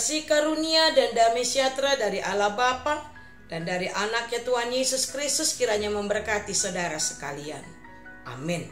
Kasih karunia dan damai sejahtera dari Allah Bapa dan dari anaknya Tuhan Yesus Kristus kiranya memberkati saudara sekalian. Amin.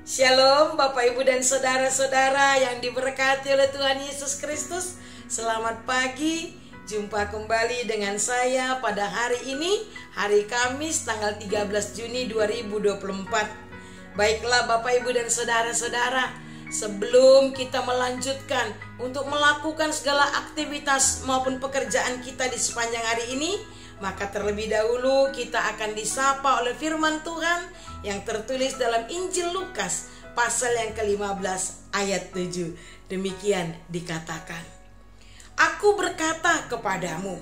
Shalom Bapak Ibu dan saudara-saudara yang diberkati oleh Tuhan Yesus Kristus. Selamat pagi, jumpa kembali dengan saya pada hari ini, hari Kamis tanggal 13 Juni 2024. Baiklah Bapak Ibu dan saudara-saudara, sebelum kita melanjutkan untuk melakukan segala aktivitas maupun pekerjaan kita di sepanjang hari ini, maka terlebih dahulu kita akan disapa oleh firman Tuhan yang tertulis dalam Injil Lukas pasal yang ke-15 ayat 7. Demikian dikatakan, "Aku berkata kepadamu,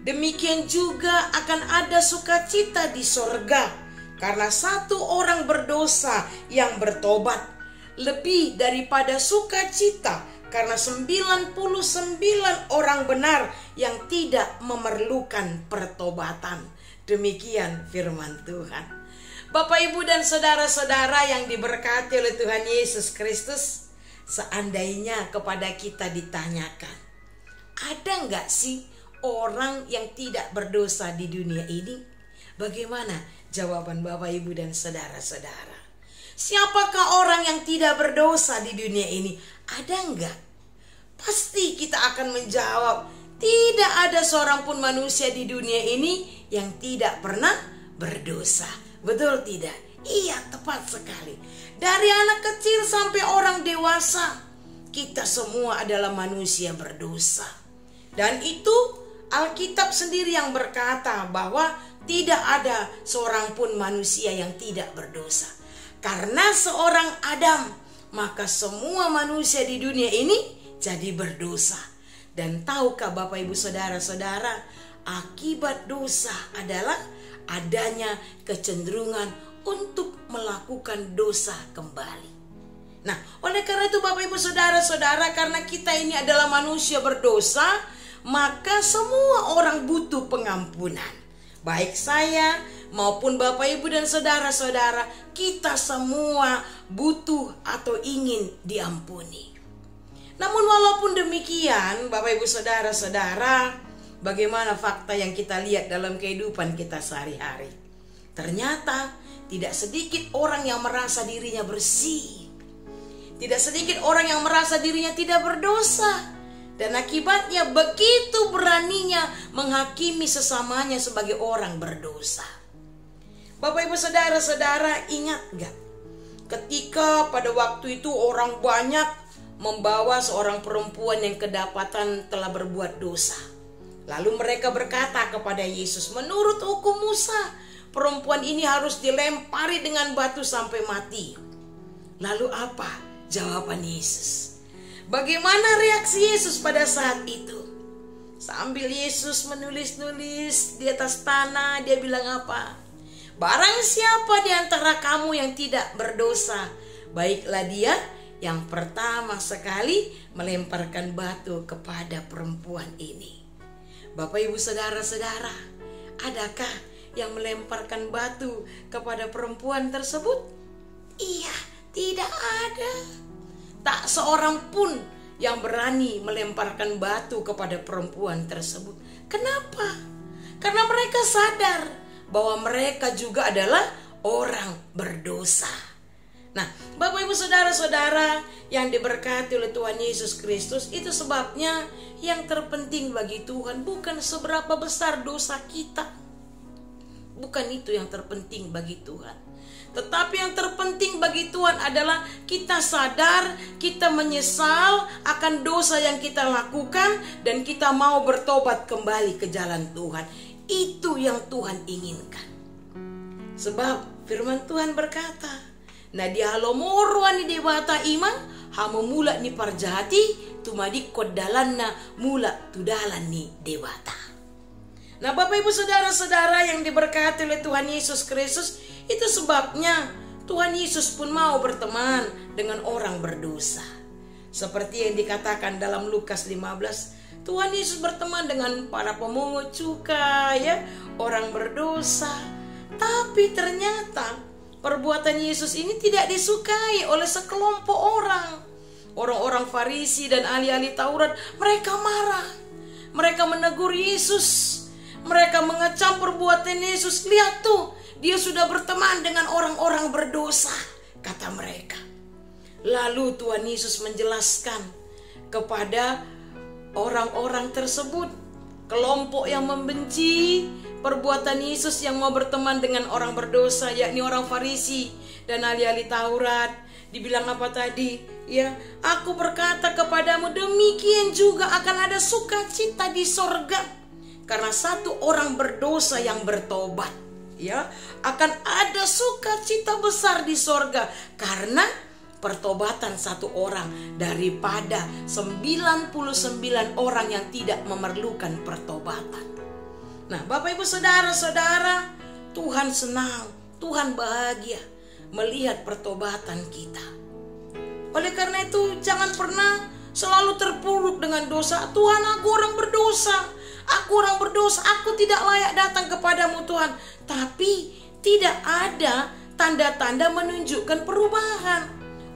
demikian juga akan ada sukacita di sorga karena satu orang berdosa yang bertobat, lebih daripada sukacita karena 99 orang benar yang tidak memerlukan pertobatan." Demikian firman Tuhan. Bapak Ibu dan saudara-saudara yang diberkati oleh Tuhan Yesus Kristus, seandainya kepada kita ditanyakan, ada nggak sih orang yang tidak berdosa di dunia ini? Bagaimana jawaban Bapak Ibu dan saudara-saudara? Siapakah orang yang tidak berdosa di dunia ini? Ada enggak? Pasti kita akan menjawab, tidak ada seorang pun manusia di dunia ini yang tidak pernah berdosa. Betul tidak? Iya, tepat sekali. Dari anak kecil sampai orang dewasa, kita semua adalah manusia berdosa. Dan itu Alkitab sendiri yang berkata bahwa tidak ada seorang pun manusia yang tidak berdosa. Karena seorang Adam, maka semua manusia di dunia ini jadi berdosa. Dan tahukah Bapak Ibu saudara-saudara, akibat dosa adalah adanya kecenderungan untuk melakukan dosa kembali. Nah, oleh karena itu Bapak Ibu saudara-saudara, karena kita ini adalah manusia berdosa, maka semua orang butuh pengampunan. Baik saya maupun Bapak Ibu dan saudara-saudara, kita semua butuh atau ingin diampuni. Namun walaupun demikian, Bapak Ibu saudara-saudara, bagaimana fakta yang kita lihat dalam kehidupan kita sehari-hari? Ternyata tidak sedikit orang yang merasa dirinya bersih. Tidak sedikit orang yang merasa dirinya tidak berdosa. Dan akibatnya begitu beraninya menghakimi sesamanya sebagai orang berdosa. Bapak Ibu saudara-saudara, ingat gak? Ketika pada waktu itu orang banyak membawa seorang perempuan yang kedapatan telah berbuat dosa. Lalu mereka berkata kepada Yesus, menurut hukum Musa, perempuan ini harus dilempari dengan batu sampai mati. Lalu apa jawaban Yesus? Bagaimana reaksi Yesus pada saat itu? Sambil Yesus menulis-nulis di atas tanah, dia bilang apa? Barang siapa di antara kamu yang tidak berdosa, baiklah dia yang pertama sekali melemparkan batu kepada perempuan ini. Bapak Ibu saudara-saudara, adakah yang melemparkan batu kepada perempuan tersebut? Iya, tidak ada. Tak seorang pun yang berani melemparkan batu kepada perempuan tersebut. Kenapa? Karena mereka sadar bahwa mereka juga adalah orang berdosa. Nah, Bapak Ibu saudara-saudara yang diberkati oleh Tuhan Yesus Kristus, itu sebabnya yang terpenting bagi Tuhan bukan seberapa besar dosa kita. Bukan itu yang terpenting bagi Tuhan. Tetapi yang terpenting bagi Tuhan adalah kita sadar, kita menyesal akan dosa yang kita lakukan, dan kita mau bertobat kembali ke jalan Tuhan. Itu yang Tuhan inginkan. Sebab firman Tuhan berkata, "Na dia halomorwa ni dewata iman, hamo mula ni parjati, tumadi kodalanna mula tudalan ni dewata." Nah Bapak Ibu saudara-saudara yang diberkati oleh Tuhan Yesus Kristus, itu sebabnya Tuhan Yesus pun mau berteman dengan orang berdosa. Seperti yang dikatakan dalam Lukas 15, Tuhan Yesus berteman dengan para pemungut cukai, orang berdosa. Tapi ternyata perbuatan Yesus ini tidak disukai oleh sekelompok orang. orang-orang Farisi dan ahli-ahli Taurat, mereka marah. Mereka menegur Yesus. Mereka mengecam perbuatan Yesus. Lihat tuh, dia sudah berteman dengan orang-orang berdosa, kata mereka. Lalu Tuhan Yesus menjelaskan kepada orang-orang tersebut, kelompok yang membenci perbuatan Yesus yang mau berteman dengan orang berdosa, yakni orang Farisi dan ahli-ahli Taurat. Dibilang apa tadi? Ya, aku berkata kepadamu, demikian juga akan ada sukacita di sorga karena satu orang berdosa yang bertobat. Ya, akan ada sukacita besar di sorga karena pertobatan satu orang daripada 99 orang yang tidak memerlukan pertobatan. Nah, Bapak Ibu Saudara-saudara, Tuhan senang, Tuhan bahagia melihat pertobatan kita. Oleh karena itu, jangan pernah selalu terpuruk dengan dosa. Tuhan, aku orang berdosa, aku tidak layak datang kepadamu Tuhan. Tapi tidak ada tanda-tanda menunjukkan perubahan.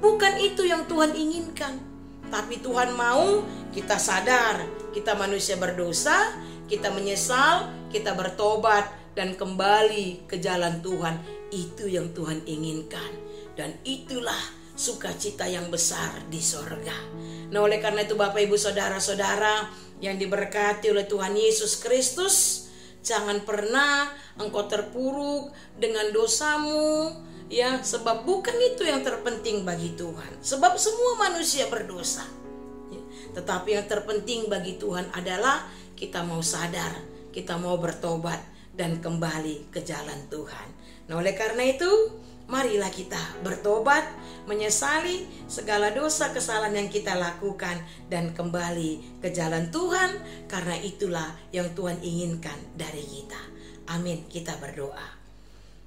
Bukan itu yang Tuhan inginkan. Tapi Tuhan mau kita sadar, kita manusia berdosa, kita menyesal, kita bertobat dan kembali ke jalan Tuhan. Itu yang Tuhan inginkan. Dan itulah sukacita yang besar di sorga. Nah, oleh karena itu Bapak Ibu Saudara-saudara yang diberkati oleh Tuhan Yesus Kristus, jangan pernah engkau terpuruk dengan dosamu, ya, sebab bukan itu yang terpenting bagi Tuhan. Sebab semua manusia berdosa, ya. Tetapi yang terpenting bagi Tuhan adalah kita mau sadar, kita mau bertobat dan kembali ke jalan Tuhan. Nah, oleh karena itu marilah kita bertobat, menyesali segala dosa kesalahan yang kita lakukan dan kembali ke jalan Tuhan, karena itulah yang Tuhan inginkan dari kita. Amin. Kita berdoa.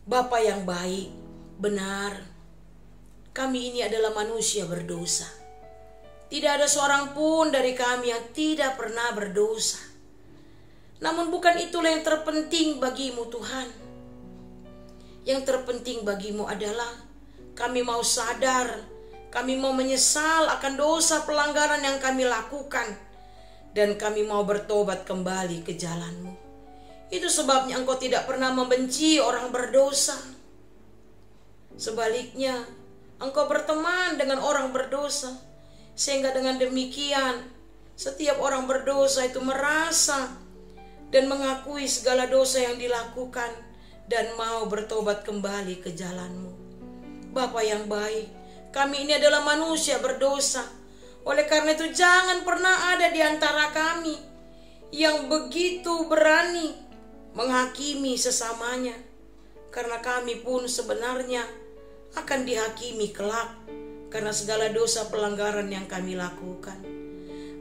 Bapa yang baik, benar, kami ini adalah manusia berdosa. Tidak ada seorang pun dari kami yang tidak pernah berdosa. Namun bukan itulah yang terpenting bagimu Tuhan. Yang terpenting bagimu adalah kami mau sadar, kami mau menyesal akan dosa pelanggaran yang kami lakukan, dan kami mau bertobat kembali ke jalan-Mu. Itu sebabnya Engkau tidak pernah membenci orang berdosa. Sebaliknya, Engkau berteman dengan orang berdosa, sehingga dengan demikian setiap orang berdosa itu merasa dan mengakui segala dosa yang dilakukan dan mau bertobat kembali ke jalan-Mu. Bapa yang baik, kami ini adalah manusia berdosa. Oleh karena itu jangan pernah ada di antara kami yang begitu berani menghakimi sesamanya, karena kami pun sebenarnya akan dihakimi kelak karena segala dosa pelanggaran yang kami lakukan.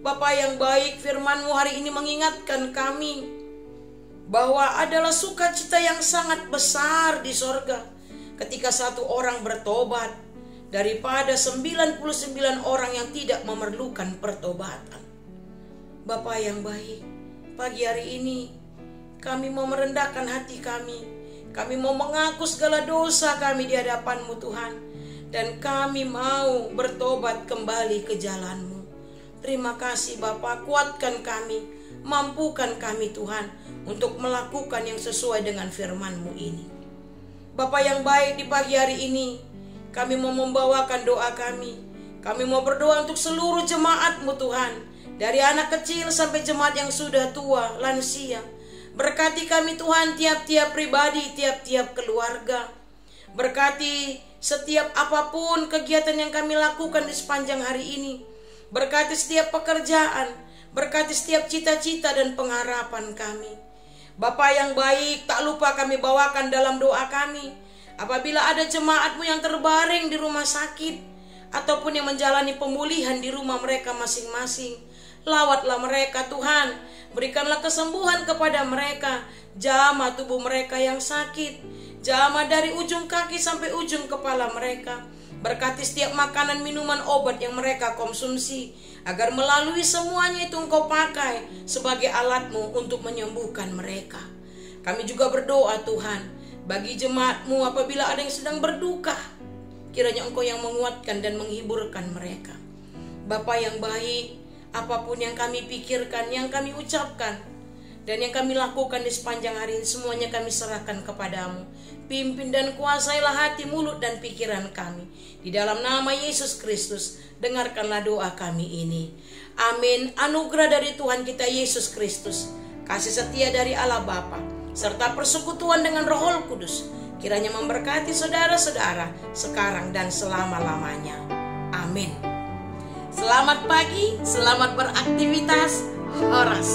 Bapa yang baik, firman-Mu hari ini mengingatkan kami bahwa adalah sukacita yang sangat besar di sorga ketika satu orang bertobat daripada 99 orang yang tidak memerlukan pertobatan. Bapa yang baik, pagi hari ini kami mau merendahkan hati kami. Kami mau mengaku segala dosa kami di hadapan-Mu Tuhan, dan kami mau bertobat kembali ke jalan-Mu. Terima kasih Bapa, kuatkan kami, mampukan kami Tuhan untuk melakukan yang sesuai dengan firman-Mu ini. Bapa yang baik, di pagi hari ini kami mau membawakan doa kami. Kami mau berdoa untuk seluruh jemaat-Mu Tuhan, dari anak kecil sampai jemaat yang sudah tua, lansia. Berkati kami Tuhan, tiap-tiap pribadi, tiap-tiap keluarga. Berkati setiap apapun kegiatan yang kami lakukan di sepanjang hari ini. Berkati setiap pekerjaan, berkati setiap cita-cita dan pengharapan kami. Bapa yang baik, tak lupa kami bawakan dalam doa kami, apabila ada jemaat-Mu yang terbaring di rumah sakit, ataupun yang menjalani pemulihan di rumah mereka masing-masing, lawatlah mereka Tuhan, berikanlah kesembuhan kepada mereka, jamah tubuh mereka yang sakit, jamah dari ujung kaki sampai ujung kepala mereka. Berkati setiap makanan, minuman, obat yang mereka konsumsi, agar melalui semuanya itu Engkau pakai sebagai alat-Mu untuk menyembuhkan mereka. Kami juga berdoa Tuhan, bagi jemaat-Mu apabila ada yang sedang berduka, kiranya Engkau yang menguatkan dan menghiburkan mereka. Bapa yang baik, apapun yang kami pikirkan, yang kami ucapkan, dan yang kami lakukan di sepanjang hari ini, semuanya kami serahkan kepadamu. Pimpin dan kuasailah hati, mulut, dan pikiran kami. Di dalam nama Yesus Kristus, dengarkanlah doa kami ini. Amin. Anugerah dari Tuhan kita Yesus Kristus, kasih setia dari Allah Bapa, serta persekutuan dengan Roh Kudus, kiranya memberkati saudara-saudara sekarang dan selama-lamanya. Amin. Selamat pagi, selamat beraktivitas. Horas.